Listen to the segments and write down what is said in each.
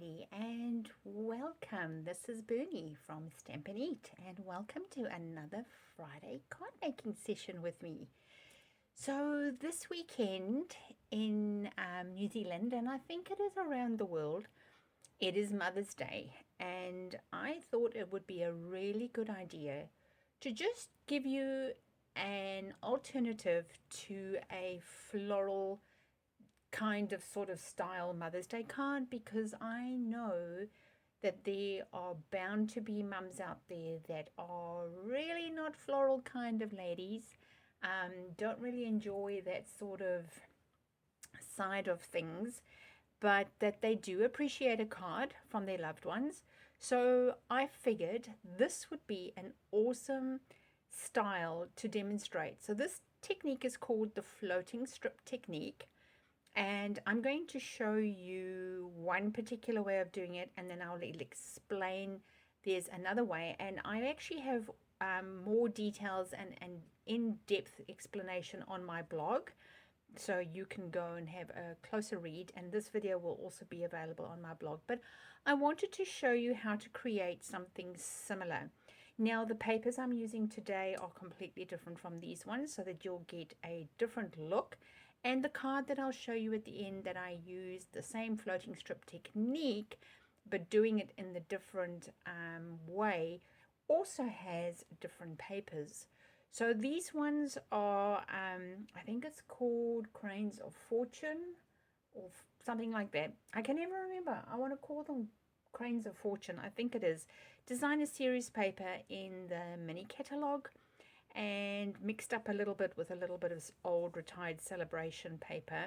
everybody, and welcome. This is Bernie from Stamp and Eat, and welcome to another Friday card making session with me. So this weekend in New Zealand, and I think it is around the world, it is Mother's Day, and I thought it would be a really good idea to just give you an alternative to a floral kind of sort of style Mother's Day card, because I know that there are bound to be mums out there that are really not floral kind of ladies, don't really enjoy that sort of side of things, but that they do appreciate a card from their loved ones. So I figured this would be an awesome style to demonstrate. So this technique is called the floating strip technique. And I'm going to show you one particular way of doing it, and then I'll explain there's another way. And I actually have more details and in-depth explanation on my blog, so you can go and have a closer read, and this video will also be available on my blog. But I wanted to show you how to create something similar. Now, the papers I'm using today are completely different from these ones, so that you'll get a different look. And the card that I'll show you at the end, that I used the same floating strip technique, but doing it in the different way, also has different papers. So these ones are, I think it's called Cranes of Fortune, or something like that. I can never remember. I want to call them Cranes of Fortune. I think it is. Designer series paper in the mini catalog, and mixed up a little bit with a little bit of old retired celebration paper.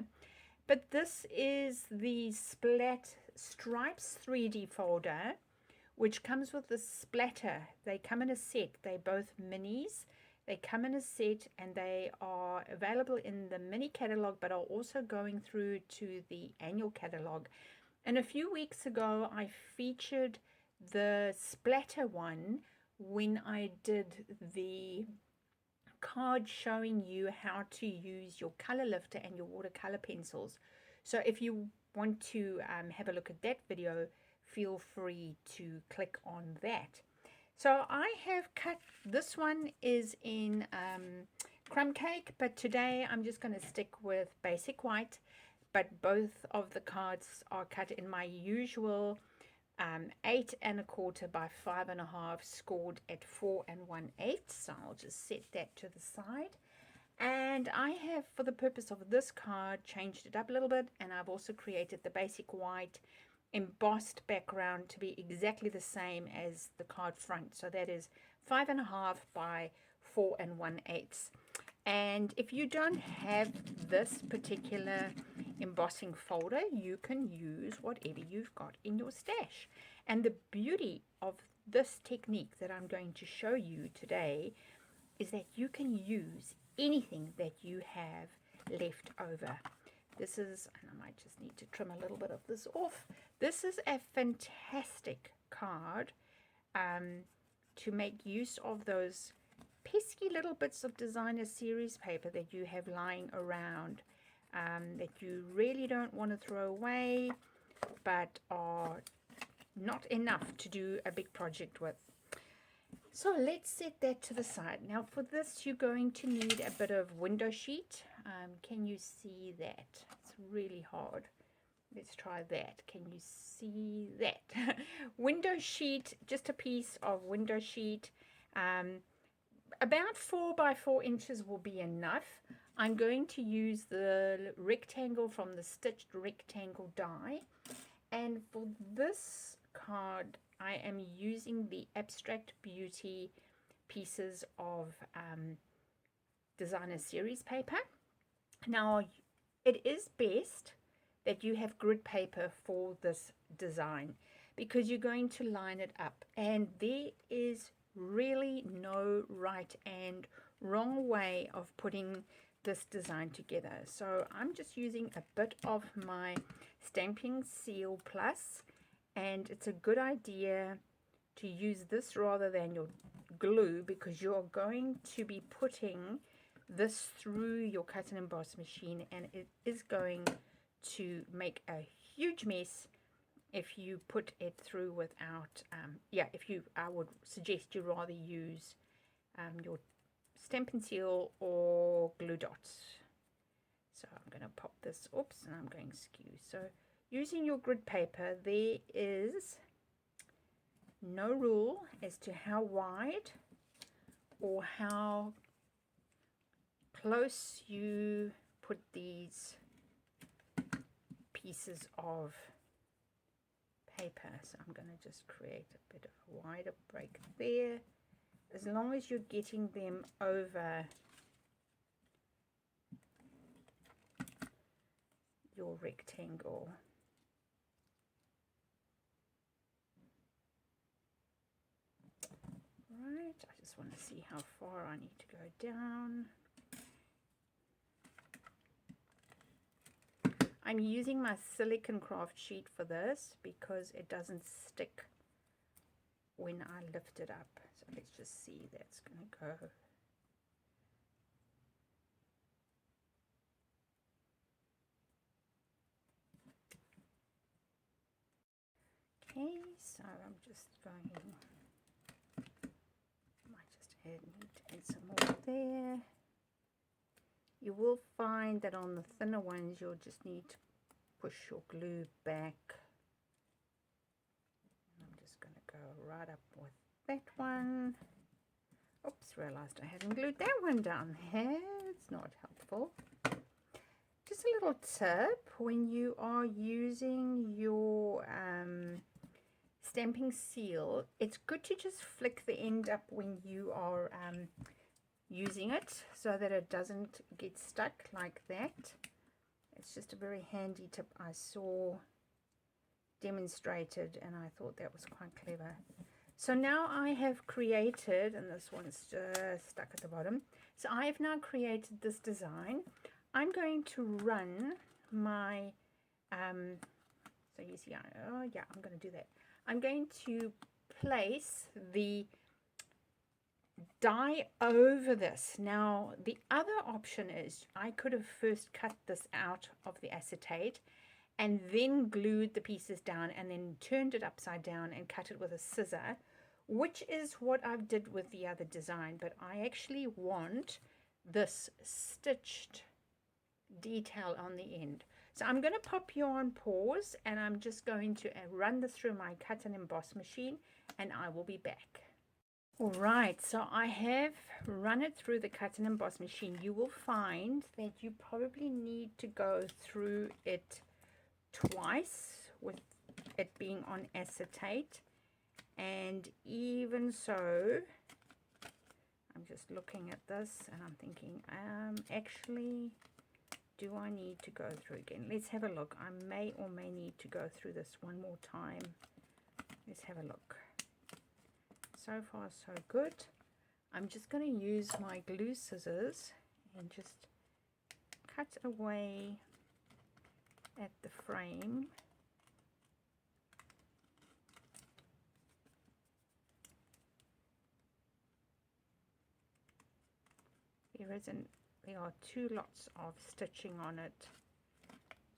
But this is the Splat Stripes 3D folder, which comes with the splatter. They come in a set. They're both minis. They come in a set, and they are available in the mini catalog, but are also going through to the annual catalog. And a few weeks ago, I featured the splatter one when I did the card showing you how to use your color lifter and your watercolor pencils. So if you want to have a look at that video, feel free to click on that. So I have cut, this one is in crumb cake, but today I'm just going to stick with basic white, but both of the cards are cut in my usual 8 1/4 by 5 1/2, scored at 4 1/8. So I'll just set that to the side. And I have, for the purpose of this card, changed it up a little bit, and I've also created the basic white embossed background to be exactly the same as the card front. So that is 5 1/2 by 4 1/8. And if you don't have this particular embossing folder, you can use whatever you've got in your stash. And the beauty of this technique that I'm going to show you today is that you can use anything that you have left over. This is, and I might just need to trim a little bit of this off. This is a fantastic card to make use of those pesky little bits of designer series paper that you have lying around, that you really don't want to throw away, but are not enough to do a big project with. So let's set that to the side. Now for this, you're going to need a bit of window sheet. Can you see that? It's really hard. Let's try that. Can you see that? Window sheet, just a piece of window sheet. About 4 by 4 inches will be enough. I'm going to use the rectangle from the stitched rectangle die. And for this card, I am using the Abstract Beauty pieces of designer series paper. Now, it is best that you have grid paper for this design, because you're going to line it up, and there is really no right and wrong way of putting this design together. So I'm just using a bit of my Stamping Seal Plus, and it's a good idea to use this rather than your glue, because you're going to be putting this through your cut and emboss machine, and it is going to make a huge mess if you put it through without, yeah, I would suggest you rather use your Stampin' Seal or glue dots. So I'm going to pop this, oops, and I'm going skew. So using your grid paper, there is no rule as to how wide or how close you put these pieces of paper. So I'm going to just create a bit of a wider break there, as long as you're getting them over your rectangle. Right, I just want to see how far I need to go down. I'm using my silicone craft sheet for this because it doesn't stick when I lift it up. So let's just see, that's going to go. Okay, so I'm just going, might just need to add some more there. You will find that on the thinner ones you'll just need to push your glue back. I'm just going to go right up with that one. Oops, realized I hadn't glued that one down there. It's not helpful. Just a little tip, when you are using your stamping seal, it's good to just flick the end up when you are using it so that it doesn't get stuck like that. It's just a very handy tip I saw demonstrated and I thought that was quite clever. So now I have created, and this one's just stuck at the bottom, so I have now created this design. I'm going to run my so you see, oh yeah, I'm going to do that. I'm going to place the die over this. Now the other option is I could have first cut this out of the acetate and then glued the pieces down and then turned it upside down and cut it with a scissor, which is what I did with the other design, but I actually want this stitched detail on the end. So I'm going to pop you on pause and I'm just going to run this through my cut and emboss machine and I will be back. Alright, so I have run it through the cut and emboss machine. You will find that you probably need to go through it twice with it being on acetate, and even so I'm just looking at this and I'm thinking actually, do I need to go through again? Let's have a look. I may or may need to go through this one more time. Let's have a look. So far so good. I'm just going to use my glue scissors and just cut away at the frame. There are two lots of stitching on it,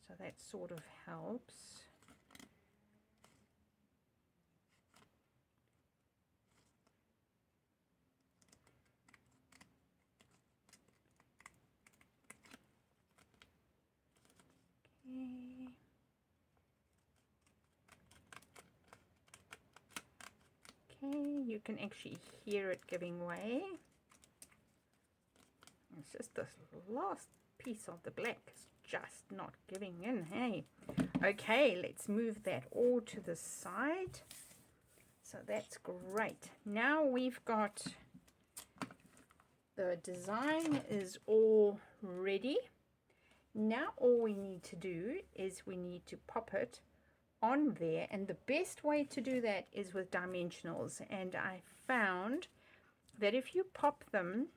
so that sort of helps. Okay, you can actually hear it giving way. It's just this last piece of the black is just not giving in, hey. Okay, let's move that all to the side. So that's great. Now we've got the design is all ready. Now all we need to do is we need to pop it on there, and the best way to do that is with dimensionals. And I found that if you pop them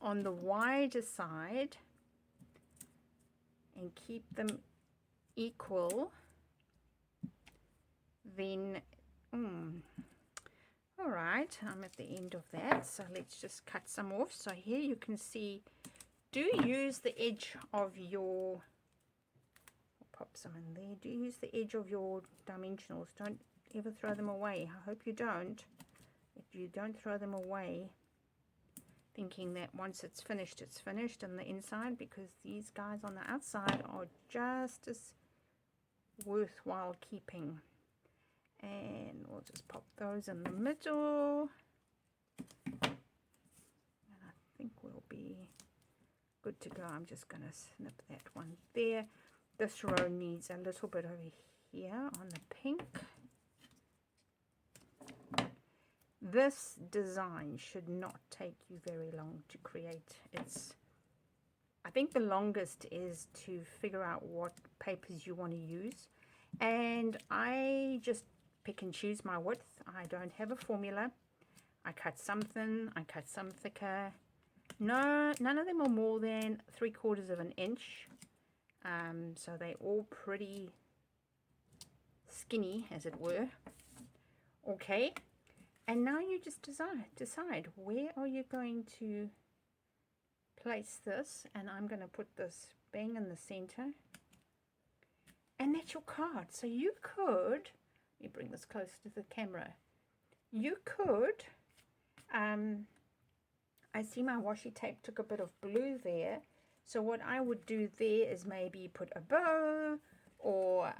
on the wider side and keep them equal, then all right, I'm at the end of that, so let's just cut some off. So here you can see, do use the edge of your, pop some in there. Do use the edge of your dimensionals. Don't ever throw them away. I hope you don't. If you don't throw them away thinking that once it's finished on the inside, because these guys on the outside are just as worthwhile keeping. And we'll just pop those in the middle, and I think we'll be good to go. I'm just going to snip that one there. This row needs a little bit over here on the pink. This design should not take you very long to create. I think the longest is to figure out what papers you want to use, and I just pick and choose my width. I don't have a formula. I cut some thin, I cut some thicker. No, none of them are more than 3/4 of an inch, so they're all pretty skinny, as it were. Okay. And now you just decide where are you going to place this, and I'm going to put this bang in the center, and that's your card. So you could, let me bring this close to the camera, you could, I see my washi tape took a bit of blue there, so what I would do there is maybe put a bow, or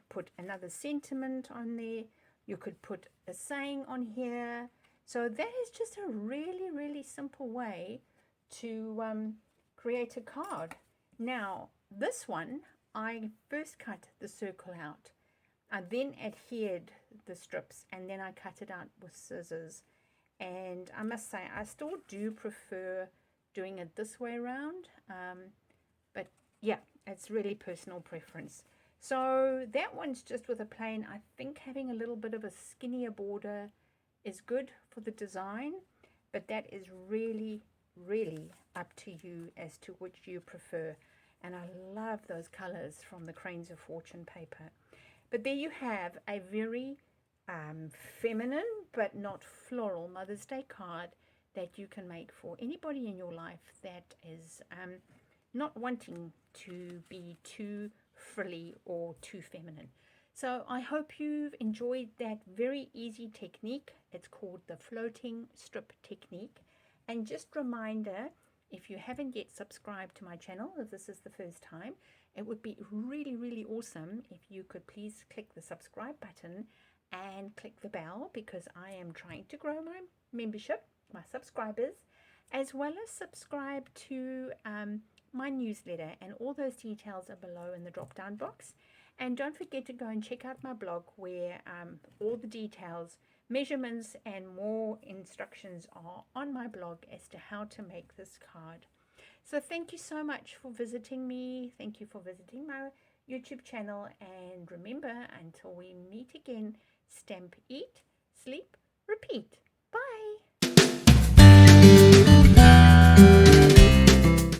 put another sentiment on there. You could put a saying on here. So that is just a really, really simple way to create a card. Now, this one, I first cut the circle out. I then adhered the strips, and then I cut it out with scissors. And I must say, I still do prefer doing it this way around. But yeah, it's really personal preference. So that one's just with a plain. I think having a little bit of a skinnier border is good for the design, but that is really, really up to you as to which you prefer. And I love those colors from the Cranes of Fortune paper. But there you have a very feminine but not floral Mother's Day card that you can make for anybody in your life that is not wanting to be too frilly or too feminine. So I hope you've enjoyed that very easy technique. It's called the floating strip technique. And just reminder, if you haven't yet subscribed to my channel, if this is the first time, it would be really, really awesome if you could please click the subscribe button and click the bell, because I am trying to grow my membership, my subscribers, as well as subscribe to my newsletter, and all those details are below in the drop down box. And don't forget to go and check out my blog, where all the details, measurements and more instructions are on my blog as to how to make this card. So thank you so much for visiting me. Thank you for visiting my YouTube channel, and remember, until we meet again, stamp, eat, sleep, repeat. Bye.